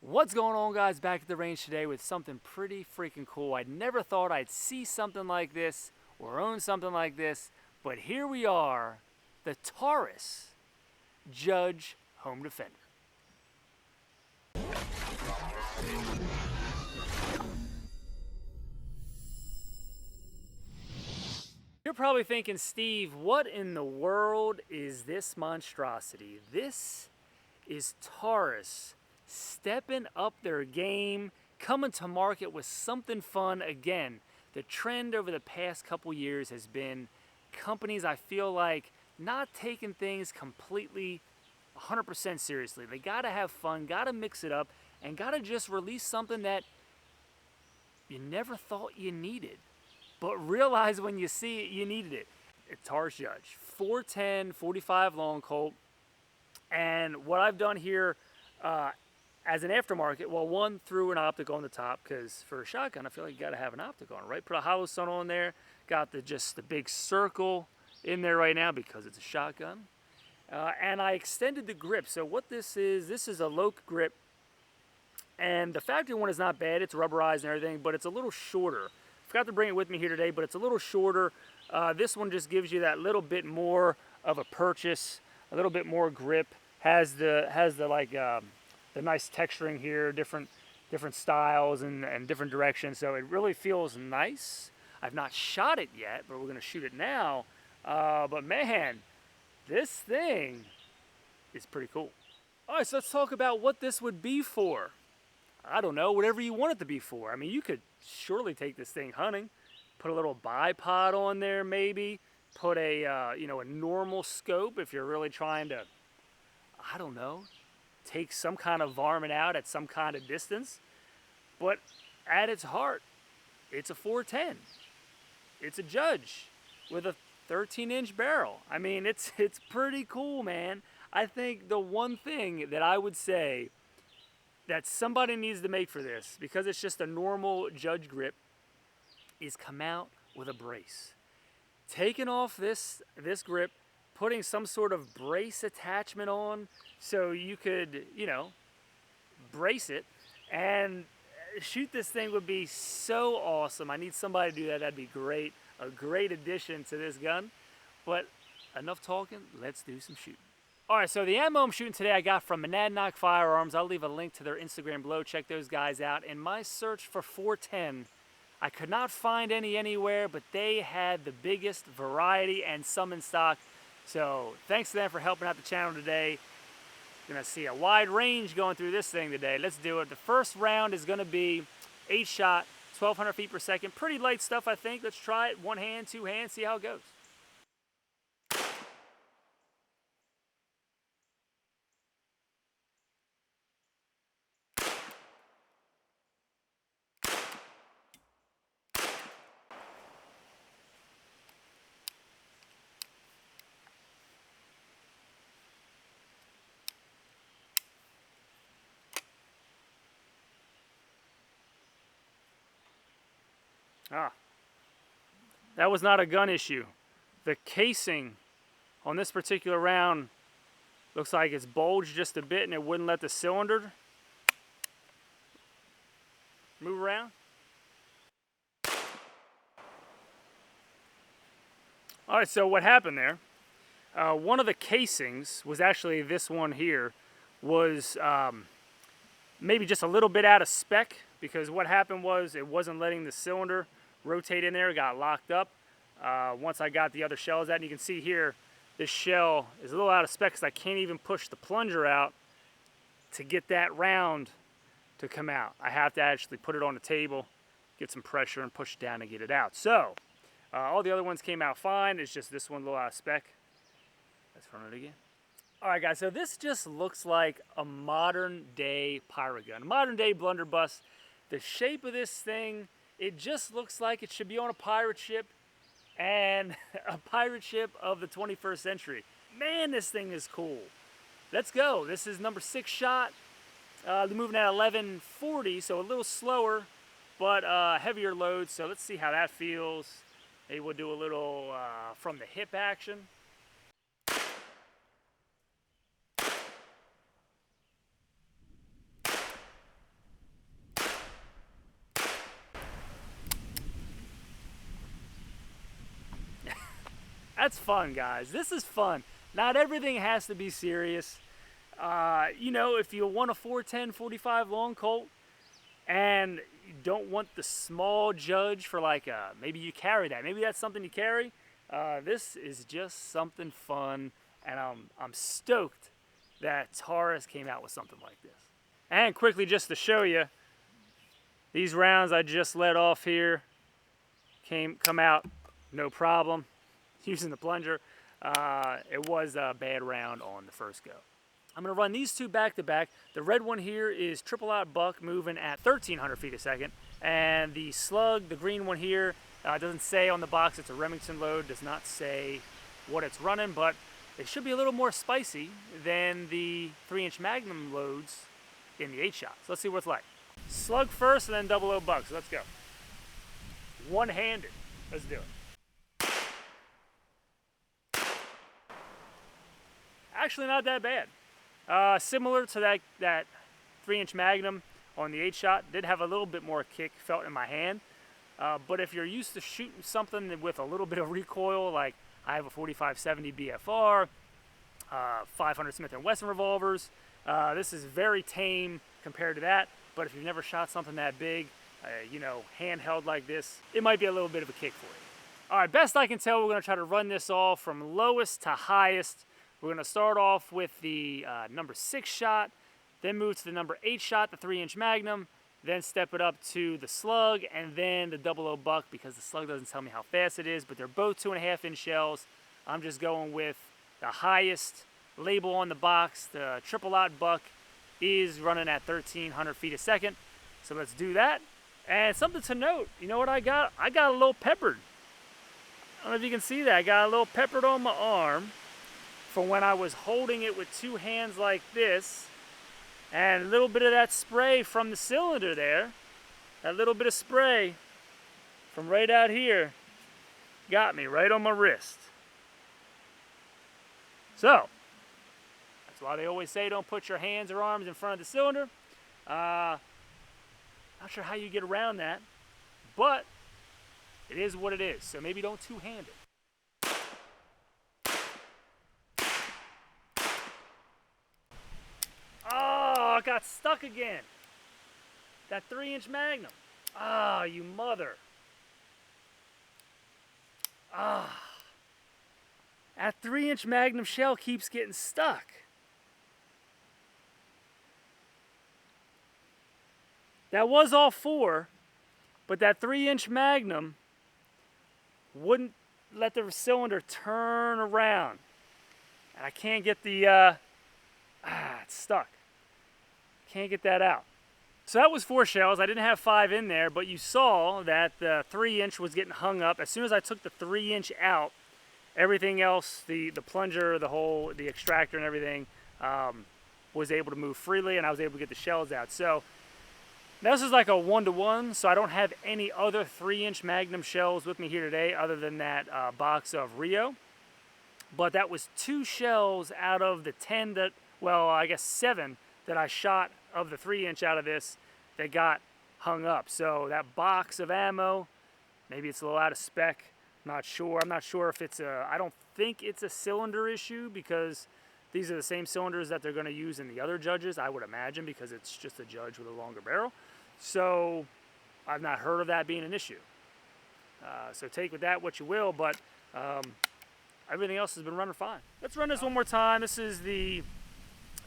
What's going on, guys? Back at the range today with something pretty freaking cool. I never thought I'd see something like this or own something like this, but here we are, the Taurus Judge Home Defender. You're probably thinking, Steve, what in the world is this monstrosity? This is Taurus stepping up their game, coming to market with something fun. Again, the trend over the past couple years has been companies, I feel like, not taking things completely 100% seriously. They gotta have fun, gotta mix it up, and gotta just release something that you never thought you needed, but realize when you see it, you needed it. It's Taurus Judge, 410, 45 long Colt. And what I've done here, as an aftermarket, well, one, threw an optic on the top, because for a shotgun I feel like you got to have an optic on it, right? Put a hollow sun on there, got just the big circle in there right now because it's a shotgun, and I extended the grip. So what this is a Loke grip, and the factory one is not bad. It's rubberized and everything, but it's a little shorter. Forgot to bring it with me here today, but it's a little shorter. This one just gives you that little bit more of a purchase, a little bit more grip. Has the the nice texturing here, different styles and different directions. So it really feels nice. I've not shot it yet, but we're gonna shoot it now. But man, this thing is pretty cool. All right, so let's talk about what this would be for. I don't know, whatever you want it to be for. I mean, you could surely take this thing hunting, put a little bipod on there maybe, put a a normal scope if you're really trying to, I don't know, take some kind of varmint out at some kind of distance. But at its heart, it's a 410. It's a Judge with a 13-inch barrel. I mean, it's pretty cool, man. I think the one thing that I would say that somebody needs to make for this, because it's just a normal Judge grip, is come out with a brace. Taking off this grip, putting some sort of brace attachment on so you could, brace it and shoot this thing would be so awesome. I need somebody to do that. That'd be great. A great addition to this gun. But enough talking, let's do some shooting. All right, so the ammo I'm shooting today I got from Monadnock Firearms. I'll leave a link to their Instagram below. Check those guys out. In my search for 410, I could not find any anywhere, but they had the biggest variety and some in stock. So thanks to them for helping out the channel today. You're gonna see a wide range going through this thing today. Let's do it. The first round is gonna be 8-shot, 1,200 feet per second. Pretty light stuff, I think. Let's try it. One hand, two hands, see how it goes. That was not a gun issue. The casing on this particular round looks like it's bulged just a bit and it wouldn't let the cylinder move around. All right, so what happened there, one of the casings was actually this one here, was maybe just a little bit out of spec, because what happened was it wasn't letting the cylinder rotate in there. It got locked up. Once I got the other shells out, and you can see here, this shell is a little out of spec because I can't even push the plunger out to get that round to come out. I have to actually put it on the table, get some pressure, and push it down to get it out. So, all the other ones came out fine. It's just this one a little out of spec. Let's run it again. All right, guys, so this just looks like a modern day pirate gun, a modern day blunderbuss. The shape of this thing, it just looks like it should be on a pirate ship, and a pirate ship of the 21st century. Man, this thing is cool. Let's go. This is number 6 shot. They're moving at 1140, so a little slower, but heavier load. So let's see how that feels. Maybe we'll do a little from the hip action. That's fun, guys. This is fun. Not everything has to be serious. You know, if you want a 410, 45 long Colt and you don't want the small judge for like, maybe you carry that. Maybe that's something you carry. This is just something fun, and I'm stoked that Taurus came out with something like this. And quickly, just to show you, these rounds I just let off here come out no problem using the plunger. It was a bad round on the first go. I'm going to run these two back to back. The red one here is triple out buck moving at 1,300 feet a second. And the slug, the green one here, doesn't say on the box it's a Remington load, does not say what it's running, but it should be a little more spicy than the 3-inch Magnum loads in the 8-shot. So let's see what it's like. Slug first and then 00 buck, so let's go. One-handed, let's do it. Actually not that bad. Similar to that 3-inch Magnum on the 8-shot, did have a little bit more kick felt in my hand. But if you're used to shooting something with a little bit of recoil, like I have a 45-70 BFR, 500 Smith & Wesson revolvers, this is very tame compared to that. But if you've never shot something that big, you know, handheld like this, it might be a little bit of a kick for you. All right, best I can tell, we're going to try to run this all from lowest to highest. We're going to start off with the number 6 shot, then move to the number 8 shot, the 3-inch Magnum, then step it up to the slug, and then the 00 buck, because the slug doesn't tell me how fast it is, but they're both 2.5-inch shells. I'm just going with the highest label on the box. The triple out buck is running at 1,300 feet a second. So let's do that. And something to note, you know what I got? I got a little peppered. I don't know if you can see that. I got a little peppered on my arm from when I was holding it with two hands like this. And a little bit of that spray from the cylinder there, that little bit of spray from right out here, got me right on my wrist. So, that's why they always say don't put your hands or arms in front of the cylinder. Not sure how you get around that, but it is what it is. So maybe don't two-hand it. Oh, it got stuck again. That 3-inch Magnum. Ah, you mother. Ah. That 3-inch Magnum shell keeps getting stuck. That was all 4, but that 3-inch Magnum wouldn't let the cylinder turn around. And I can't get the, it's stuck. Can't get that out. So that was 4 shells. I didn't have 5 in there, but you saw that the 3-inch was getting hung up. As soon as I took the 3-inch out, everything else, the plunger, the extractor and everything, was able to move freely, and I was able to get the shells out. So this is like a 1-to-1, so I don't have any other 3-inch Magnum shells with me here today other than that box of Rio. But that was 2 shells out of the 10 that, well, I guess 7 that I shot of the 3-inch out of this that got hung up. So that box of ammo, maybe it's a little out of spec. Not sure. I'm not sure if it's a, I don't think it's a cylinder issue because these are the same cylinders that they're going to use in the other judges, I would imagine, because it's just a judge with a longer barrel. So I've not heard of that being an issue. So take with that what you will, but everything else has been running fine. Let's run this one more time. This is the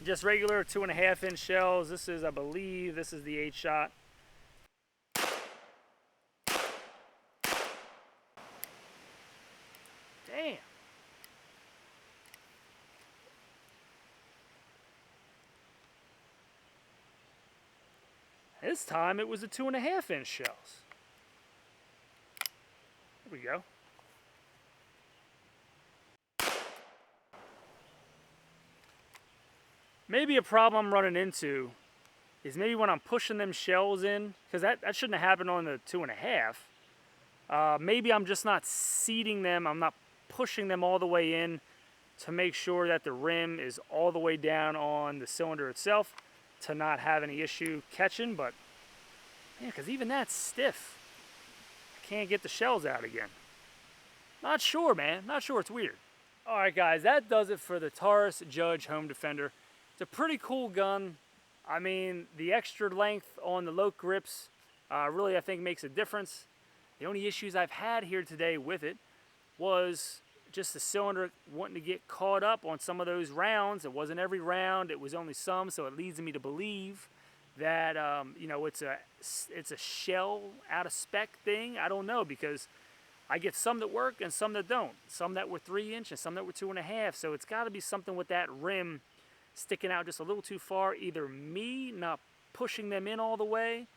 just regular 2.5-inch shells. This is, I believe, this is the 8-shot. Damn. This time it was the 2.5-inch shells. There we go. Maybe a problem I'm running into is maybe when I'm pushing them shells in, because that shouldn't have happened on the 2.5. Maybe I'm just not seating them. I'm not pushing them all the way in to make sure that the rim is all the way down on the cylinder itself to not have any issue catching. But yeah, because even that's stiff. I can't get the shells out again. Not sure, man. Not sure. It's weird. All right, guys, that does it for the Taurus Judge Home Defender. It's a pretty cool gun. I mean, the extra length on the low grips really, I think, makes a difference. The only issues I've had here today with it was just the cylinder wanting to get caught up on some of those rounds. It wasn't every round, it was only some, so it leads me to believe that you know, it's a shell out of spec thing. I don't know, because I get some that work and some that don't. Some that were 3" and some that were 2.5. So it's got to be something with that rim sticking out just a little too far. Either me not pushing them in all the way,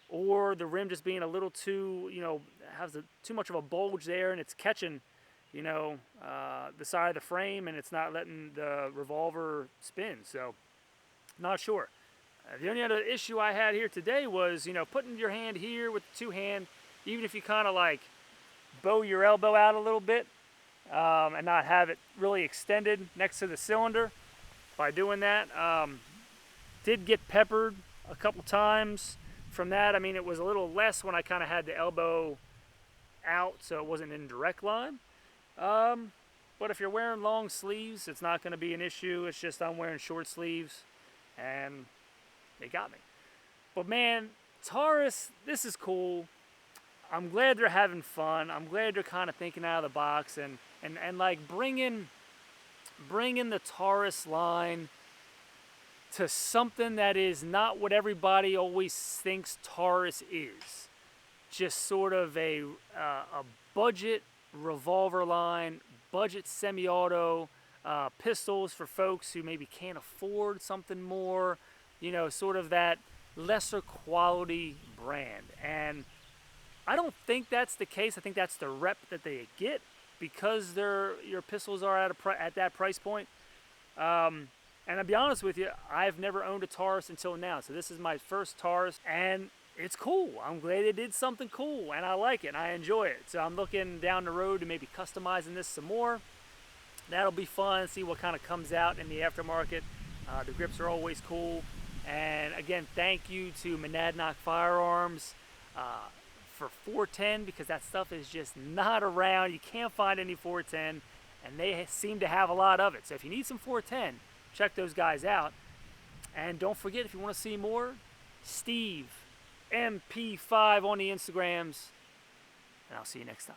or the rim just being a little too, you know, has too much of a bulge there, and it's catching, you know, the side of the frame, and it's not letting the revolver spin. So, not sure. The only other issue I had here today was, you know, putting your hand here with the two hand, even if you kind of like bow your elbow out a little bit and not have it really extended next to the cylinder. By doing that, did get peppered a couple times from that. I mean, it was a little less when I kind of had the elbow out, so it wasn't in direct line. But if you're wearing long sleeves, it's not going to be an issue. It's just I'm wearing short sleeves, and they got me. But man, Taurus, this is cool. I'm glad they're having fun. I'm glad they're kind of thinking out of the box and like bringing the Taurus line to something that is not what everybody always thinks Taurus is. Just sort of a budget revolver line, budget semi-auto, pistols for folks who maybe can't afford something more, you know, sort of that lesser quality brand. And I don't think that's the case. I think that's the rep that they get because your pistols are at that price point. And I'll be honest with you, I've never owned a Taurus until now. So this is my first Taurus, and it's cool. I'm glad they did something cool, and I like it, and I enjoy it. So I'm looking down the road to maybe customizing this some more. That'll be fun, see what kind of comes out in the aftermarket. The grips are always cool. And again, thank you to Monadnock Firearms for 410, because that stuff is just not around. You can't find any 410, and they seem to have a lot of it. So if you need some 410, check those guys out. And don't forget, if you want to see more, Steve MP5 on the Instagrams, and I'll see you next time.